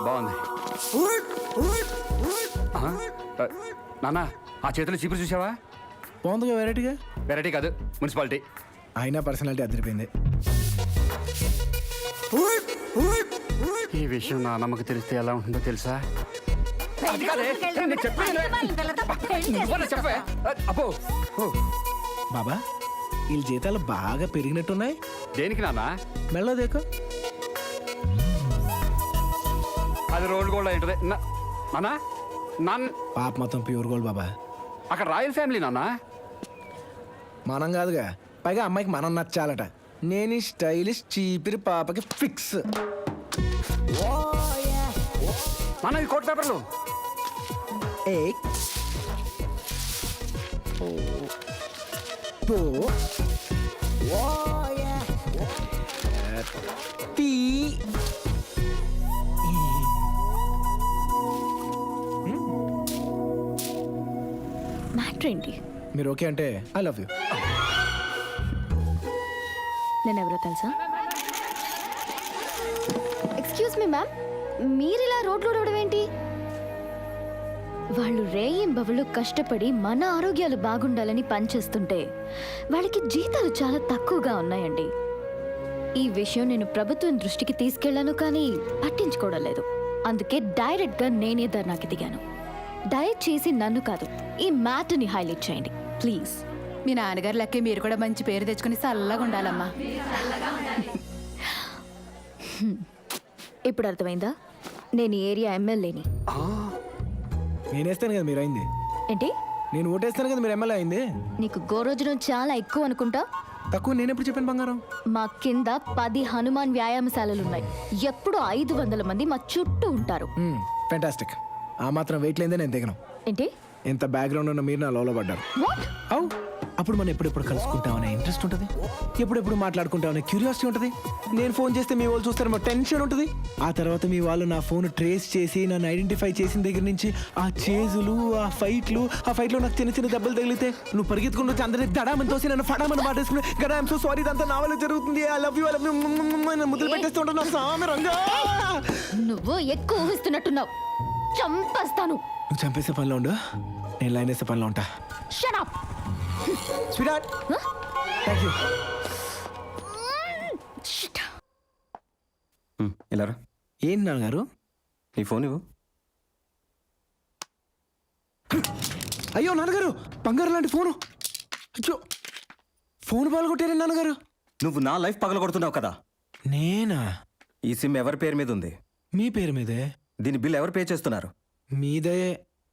బాగుంది. నాన్న ఆ చేతిలో చీపురు చూసావా? బాగుందిగా వెరైటీగా. వెరైటీ కాదు, మున్సిపాలిటీ. అయినా పర్సనాలిటీ అదిరిపోయింది. ఈ విషయం నా నమ్మకు తెలిస్తే ఎలా ఉంటుందో తెలుసా? అబ్బో బాబా వీళ్ళ జీతాలు బాగా పెరిగినట్టున్నాయి. దేనికి నాన్న? మెల్ల దేకో. అది రోడ్ గోల్డ్ ఏంటది నాన్న? నాన్న పాప మొత్తం ప్యూర్ గోల్డ్ బాబా. అక్కడ రాయల్ ఫ్యామిలీ నాన్న. మనం కాదుగా, పైగా అమ్మాయికి మనం నచ్చాలట. నేను ఈ స్టైలిష్ చీపిరి పాపకి ఫిక్స్. నాన్న ఈ కోట్ పేపర్లు. మ్యాటర్ ఏంటి? మీరు ఓకే అంటే ఐ లవ్ యూ. నేనెవరో తెలుసా? ఎక్స్క్యూజ్ మీ మ్యామ్, మీరు ఇలా రోడ్లు ఉండడం ఏంటి? వాళ్ళు రేయింబవళ్ళు కష్టపడి మన ఆరోగ్యాలు బాగుండాలని పనిచేస్తుంటే వాళ్ళకి జీతాలు చాలా తక్కువగా ఉన్నాయండి. ఈ విషయం నేను ప్రభుత్వం దృష్టికి తీసుకెళ్లాను, కానీ పట్టించుకోవడం లేదు. అందుకే డైరెక్ట్గా నేనే ధర్నాకి దిగాను. దయచేసి నన్ను కాదు, ఈ మ్యాటర్ని హైలైట్ చేయండి ప్లీజ్. మీ నాన్నగారు లెక్కే మీరు కూడా మంచి పేరు తెచ్చుకుని చల్లగా ఉండాలమ్మా. ఇప్పుడు అర్థమైందా? నేను ఈ ఏరియా ఎమ్మెల్యేని. నేనేస్తాను కదా మీరు అయింది. ఏంటి? నేను ఓటేస్తాను కదా మీరు ఎమ్మెల్యే అయింది. నీకు గోరోజనం చాలా ఎక్కువ అనుకుంటా. తక్కువ నేను ఎప్పుడు చెప్పాను బంగారం? మా కింద 10 హనుమాన్ వ్యాయామశాలలున్నాయి. ఎప్పుడు 500 మంది మా చుట్టూ ఉంటారు. ఫెంటాస్టిక్. ఆ మాత్రం వెయిట్ లేదే నేను దిగను. ఏంటి? ఎంత బ్యాక్గ్రౌండ్ ఉన్న మీరు నా లోలో పడ్డారు. వాట్? అవు అప్పుడు మనం ఎప్పుడెప్పుడు కలుసుకుంటామనే ఇంట్రెస్ట్ ఉంటుంది, ఎప్పుడెప్పుడు మాట్లాడుకుంటామనే క్యూరియాసిటీ ఉంటుంది. నేను ఫోన్ చేస్తే మీ వాళ్ళు చూస్తారో టెన్షన్ ఉంటుంది. ఆ తర్వాత మీ వాళ్ళు నా ఫోన్ ట్రేస్ చేసి నన్ను ఐడెంటిఫై చేసిన దగ్గర నుంచి ఆ చేజులు, ఆ ఫైట్లో నాకు చిన్న చిన్న దెబ్బలు తగిలితే నువ్వు పరిగెత్తుకుంటూ వచ్చి అందరినీ దడామని తోసి నన్ను ఫడామని మాటేసుకుని గడా ఐమ్ సో సారీ, ఇదంతా నా వల్ల జరుగుతుంది, ఐ లవ్ యూ ముద్దులు పెట్టేస్తుంటున్నా సామెరంగా. నువ్వు ఎక్కువ ఊహిస్తున్నట్టున్నావు. చంపేస్తాను. నువ్వు చంపేసే పనిలో ఉండు, నేను లైన్ వేసే పనిలో ఉంటా. Shut up. Sweet thank you. ఇలా ఏంటి నాన్నగారు? నీ ఫోన్ ఇవ్వు. అయ్యో నాన్నగారు, బంగారు లాంటి ఫోను. అయ్యో ఫోన్ పగలగొట్టారే నాన్నగారు. నువ్వు నా లైఫ్ పగలగొడుతున్నావు కదా. నేనా? ఈ సిమ్ ఎవరి పేరు మీద ఉంది? మీ పేరు మీదే. దీని బిల్ ఎవరు పే చేస్తున్నారు? మీదే.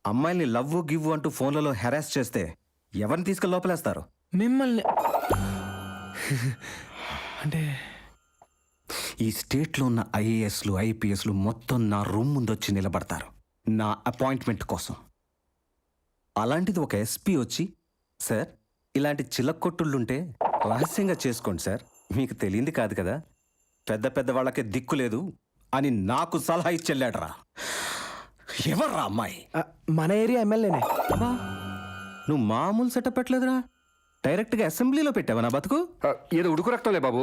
అమ్మాయిల్ని లవ్ గివ్ అంటూ ఫోన్లలో హెరాస్ చేస్తే ఎవరిని తీసుకెళ్ళి లోపలేస్తారు? మిమ్మల్ని అంటే ఈ స్టేట్లో ఉన్న ఐఏఎస్లు ఐపీఎస్లు మొత్తం నా రూమ్ ముందు వచ్చి నిలబడతారు నా అపాయింట్మెంట్ కోసం. అలాంటిది ఒక ఎస్పీ వచ్చి, సార్ ఇలాంటి చిలక్కొట్టుళ్ళుంటే రహస్యంగా చేసుకోండి సార్, మీకు తెలియంది కాదు కదా, పెద్ద పెద్ద వాళ్ళకే దిక్కు లేదు అని నాకు సలహా ఇచ్చెళ్ళాడరా. ఎవర్రా అమ్మాయి? మన ఏరియా ఎమ్మెల్యేనే. నువ్వు మామూలు సెటప్ పెట్టలేదురా, డైరెక్ట్గా అసెంబ్లీలో పెట్టావా నా బతుకు? ఏదో ఉడుకు రక్తంలే బాబు.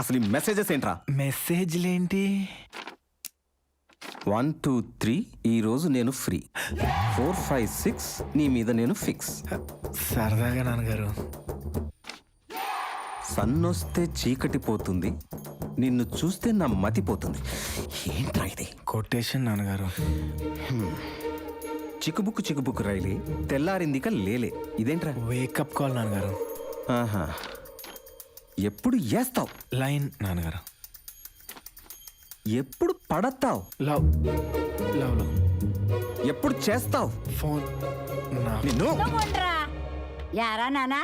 అసలు ఈ మెసేజెస్ ఏంట్రా? మెసేజ్లేంటి? 1 2 3 ఈ రోజు నేను ఫ్రీ, 4 5 6 నీ మీద నేను ఫిక్స్. సరదాగా నాన్నగారు. సన్నొస్తే చీకటి పోతుంది, నిన్ను చూస్తే నా మతిపోతుంది. ఏంట్రా ఇది? కొటేషన్ నాన్నగారు. చిక్కుబుక్కు చిక్కుబుక్కు రైలే తెల్లారిందిక లేలే. ఇదేంట్రా? వేకప్ కాల్ నాన్నగారు. ఆహా, ఎప్పుడు వేస్తావు లైన్ నాన్నగారు? ఎప్పుడు పడతావు లవ్ లవ్ లవ్? ఎప్పుడు చేస్తావు ఫోన్? నిన్ను యారా నానా,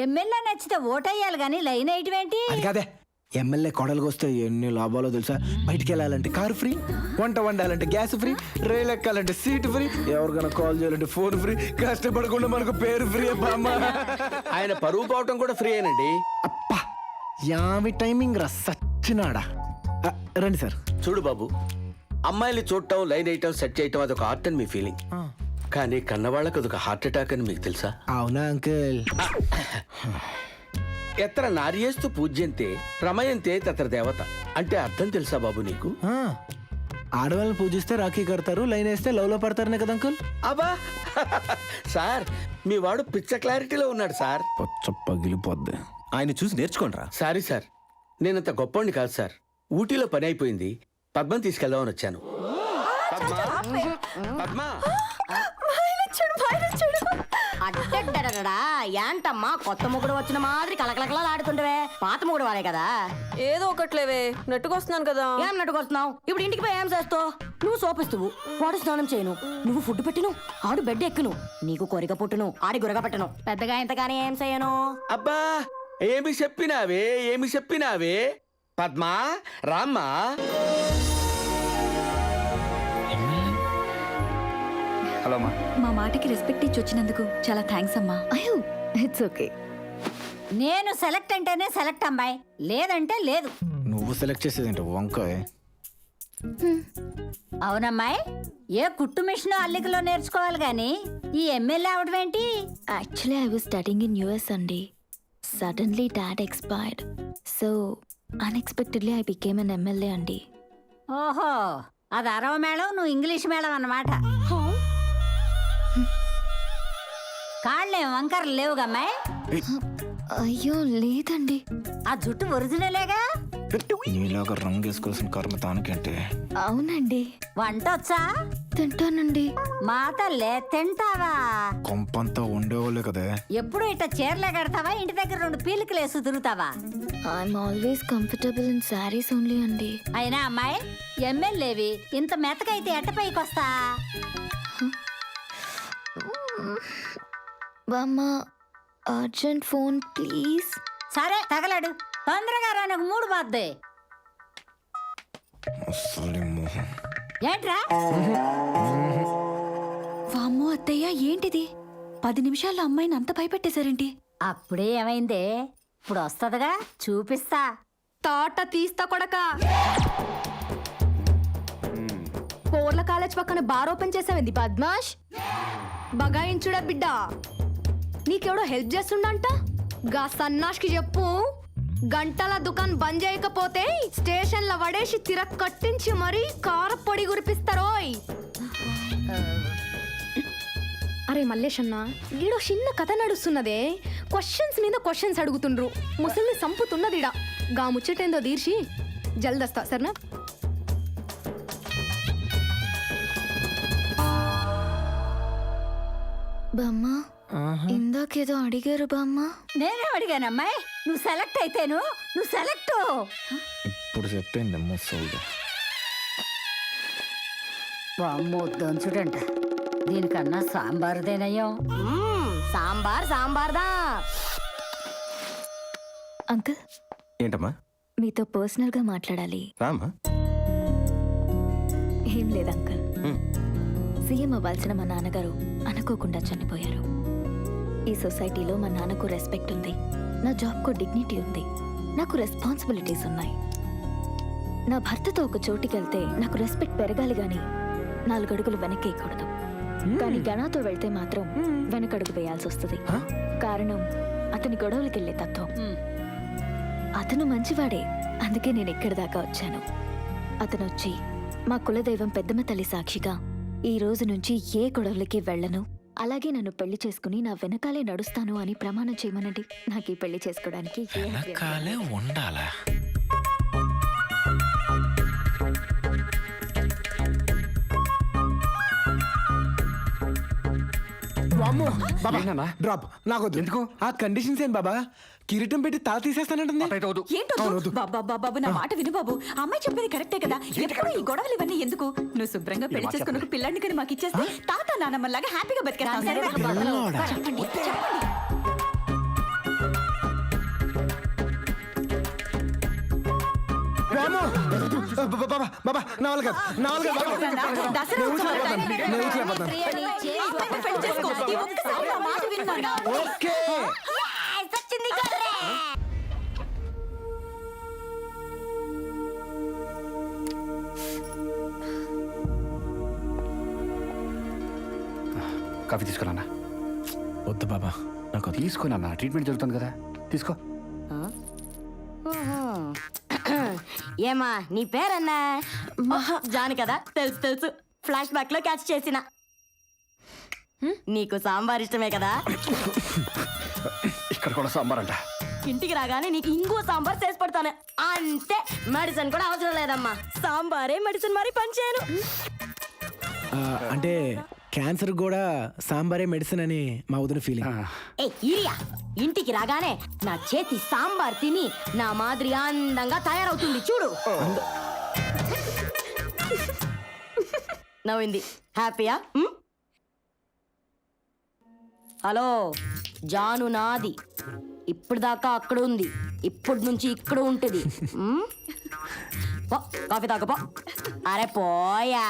ఎమ్మెల్యే నచ్చితే ఓటయ్యాలి గాని లైన్ వేయటమేంటి? అది కాదే, ఎమ్మెల్యే కొడలకు వస్తే ఎన్ని లాభాలో తెలుసా? బయటికి వెళ్ళాలంటే కారు ఫ్రీ, వంట వండాలంటే గ్యాస్ ఫ్రీ, రైలు ఎక్కాలంటే సీట్ ఫ్రీ, ఎవరికైనా కాల్ చేయాలంటే ఫోన్ ఫ్రీ, కష్టపడకుండా మనకు పేరు ఫ్రీ. ఆయన పరువు పోవటం కూడా ఫ్రీ అయినండి. అప్పా యామి టైమింగ్ రా సచ్చినాడా. రండి సార్. చూడు బాబు, అమ్మాయిని చూడటం, లైన్ వేయటం, సెట్ చేయటం అదొక ఆర్ట్ అని మీ ఫీలింగ్, కానీ కన్నవాళ్ళకి అదొక హార్ట్ అటాక్ అని మీకు తెలుసా? అవునా అంకుల్? ఎత్ర నార్యేస్తు పూజ్యంతే రమయంతే తత్ర దేవత అంటే అర్థం తెలుసా బాబు నీకు? ఆ, ఆడవాళ్ళని పూజిస్తే రాఖీ కడతారు, లైన్ వేస్తే లవ్లో పడతారనే కదా అంకుల్. అబ్బా సార్ మీ వాడు పిచ్చ క్లారిటీలో ఉన్నాడు సార్. పచ్చ పగిలిపోద్ది. ఆయన చూసి నేర్చుకోండిరా. సారీ సార్, నేనంత గొప్పవాడిని కాదు సార్. ఊటీలో పని అయిపోయింది, పద్మని తీసుకెళ్దామని వచ్చాను. పద్మ అడ్డడ్డడడా ఏంటమ్మా కొత్త ముగ్గుడు వచ్చిన మాదిరి కలకలకలా ఆడుతుంటవే? పాత ముగ్గుడు వాడే కదా. ఏదో ఒకట్లేవే, నెట్టుకొస్తున్నాను కదా. ఏం నట్టుకొస్తున్నావు? ఇప్పుడు ఇంటికి పోయి ఏం చేస్తావు? నువ్వు సోపిస్తువు, వాడు స్నానం చేయను, నువ్వు ఫుడ్ పెట్టిను, ఆడు బెడ్ ఎక్కును, నీకు కోరిక పుట్టును, ఆడి గురగ పెట్టను. పెద్దగా ఇంతగానే ఏం చేయను. అబ్బా ఏమి చెప్పినావే, ఏమి చెప్పినావే? పద్మా రామ్మా. హలో అమ్మా. మా మాటకి రెస్పెక్ట్ ఇచ్చి వచ్చినందుకు చాలా థ్యాంక్స్ అమ్మా. అయ్యో ఇట్స్ ఓకే. నేను సెలెక్ట్ అంటేనే సెలెక్ట్ అమ్మాయి, లేదంటే లేదు. నువ్వు సెలెక్ట్ చేసేది వంకాయ. అవునమ్మాయి, ఏ కుట్టు మిషన్ అల్లికలో నేర్చుకోవాలి గాని ఈ ఎమ్మెల్యే అవడం ఏంటి? Actually I was studying in US అండి. Suddenly dad expired, so unexpectedly I became an MLA అండి. ఓహో, అది అరవ మేళం, నువ్వు ఇంగ్లీష్ మేళం అన్నమాట. కాళ్ళేం వంకరలు లేవుగా అమ్మాయి? అయ్యో లేదండి. ఆ జుట్టు ఒరిజినలేగా? నీలాగా రంగు వేసుకోవాల్సిన కర్మ తానికంటే. అవునండి. వంట వచ్చా? తింటానండి. మా తల్లే తింటావా? కొంపంతా ఉండేవాళ్ళే కదా. ఎప్పుడు ఇట్ట చీరలే కడతావా, ఇంటి దగ్గర 2 పీలికలు వేసి తిరుగుతావా? I'm always comfortable in saris only అండి. అయినా అమ్మాయి, ఎమ్మెల్యేవి ఇంత మెత్తకైతే ఎట్ట పైకొస్తా? బామ్మ అర్జెంట్ ఫోన్ ప్లీజ్. సరే తగలడు, తొందరగా రా, నాకు 3 బాద్దే. ఏంట్రా? వామ్మో అత్తయ్య, ఏంటిది 10 నిమిషాల్లో అమ్మాయిని అంత భయపెట్టేశారేంటి? అప్పుడే ఏమైందే, ఇప్పుడు వస్తదిగా చూపిస్తా. తాట తీస్తా కొడక. పోర్ల కాలేజ్ పక్కన బార్ ఓపెన్ చేసావింది పద్మాష్. బగాయించుడా బిడ్డ, నీకెవడో హెల్ప్ చేస్తుండంట. గా సన్నాష్కి చెప్పు, గంటల దుకాణం బంద్ చేయకపోతే స్టేషన్ల వడేసి తిరక్ కట్టించి మరీ కారపొడి గురిపిస్తారోయ్. అరే మల్లేష్ అన్న, ఈడో చిన్న కథ నడుస్తున్నదే. క్వశ్చన్స్ మీద క్వశ్చన్స్ అడుగుతుండ్రు, ముసలిని సంపుతున్నదిడా. గా ముచ్చటేందో తీర్చి జల్దస్తా సరేనా? బామ్మ ఇందాకేదో అడిగారు బామ్మ. నేనే అడిగాను అమ్మాయి, నువ్వు సెలెక్ట్ అయితేను, నువ్వు సెలెక్ట్. ఇప్పుడు సెట్ అయింది ముసల్ది. అమ్మో దంచుడంట, దీనికన్నా సాంబారుదేనయ్యో. సాంబార్ సాంబార్దా. అంకుల్, ఏంటమ్మా? మీతో పర్సనల్ గా మాట్లాడాలి. రామా. ఏం లేదు అంకుల్, సీఎం అవ్వాల్సిన మా నాన్నగారు అనుకోకుండా చనిపోయారు. ఈ సొసైటీలో మా నాన్నకు రెస్పెక్ట్ ఉంది, నా జాబ్కు డిగ్నిటీ ఉంది, నాకు రెస్పాన్సిబిలిటీస్ ఉన్నాయి. నా భర్తతో ఒక చోటికి వెళ్తే నాకు రెస్పెక్ట్ పెరగాలి గాని 4 అడుగులు వెనక్కేయకూడదు. కానీ గణాతో వెళ్తే మాత్రం వెనకడుగు వేయాల్సి వస్తుంది. కారణం అతని గొడవలకి వెళ్ళే తత్వం. అతను మంచివాడే, అందుకే నేను ఇక్కడి దాకా వచ్చాను. అతను వచ్చి మా కులదైవం పెద్దమ్మ తల్లి సాక్షిగా ఈ రోజు నుంచి ఏ గొడవలకి వెళ్ళను, అలాగే నన్ను పెళ్లి చేసుకుని నా వెనకాలే నడుస్తాను అని ప్రమాణం చేయమనండి. నాకు ఈ పెళ్లి చేసుకోవడానికి వెనకాలే ఉండాలా? డ్రాప్ నాకొద్దు. ఎందుకు? ఆ కండిషన్స్ ఏం బాబా? కిరీటం పెట్టి తాళ తీసేస్తానంటుంది. బాబు నా మాట విను బాబు, అమ్మాయి చెప్పేది కరెక్టే కదా. ఎప్పుడు ఈ గొడవలు ఇవన్నీ ఎందుకు? నువ్వు శుభ్రంగా పెళ్లి చేసుకున్న పిల్లాడిని కానీ మాకు ఇచ్చేస్తే తాత నానమ్మలాగా హ్యాపీగా బతికేస్తాం. చెప్పండి చెప్పండి. బాబా నా వాళ్ళు కాదు, నా వాళ్ళు కాదు. దసరా ఉత్సవాలు పెళ్లి చేసుకో. ఈ ఒక్కసారి నా మాట విను నాన్న. ఓకే. కాఫీ తీసుకురానా? వద్దు బాబా, నాకు తీసుకున్నా, ట్రీట్మెంట్ జరుగుతుంది కదా, తీసుకో. ఏమా నీ పేరన్నా జాను కదా, తెలుసు తెలుసు, ఫ్లాష్ బ్యాక్ లో క్యాచ్ చేసిన. నీకు సాంబార్ ఇష్టమే కదా, ఇక్కడ కూడా సాంబార్ అంట. ఇంటికి రాగానే నీకు ఇంకో సాంబార్ చేసి పెడతాను. అంతే, మెడిసిన్ కూడా అవసరం లేదమ్మా, సాంబారే మెడిసిన్ మరి పనిచేయను. అంటే క్యాన్సర్ కూడా సాంబారే మెడిసిన్ అని మా వదిన ఫీలింగ్. ఏ ఇరియా, ఇంటికి రాగానే నా చేతి సాంబార్ తిని నా మాదిరి అందంగా తయారవుతుంది చూడు. నవ్వింది, హ్యాపీయా? హలో, జాను నాది, ఇప్పుడు దాకా అక్కడ ఉంది, ఇప్పటి నుంచి ఇక్కడ ఉంటుంది. కాఫీ తాగపో. అరే పోయా.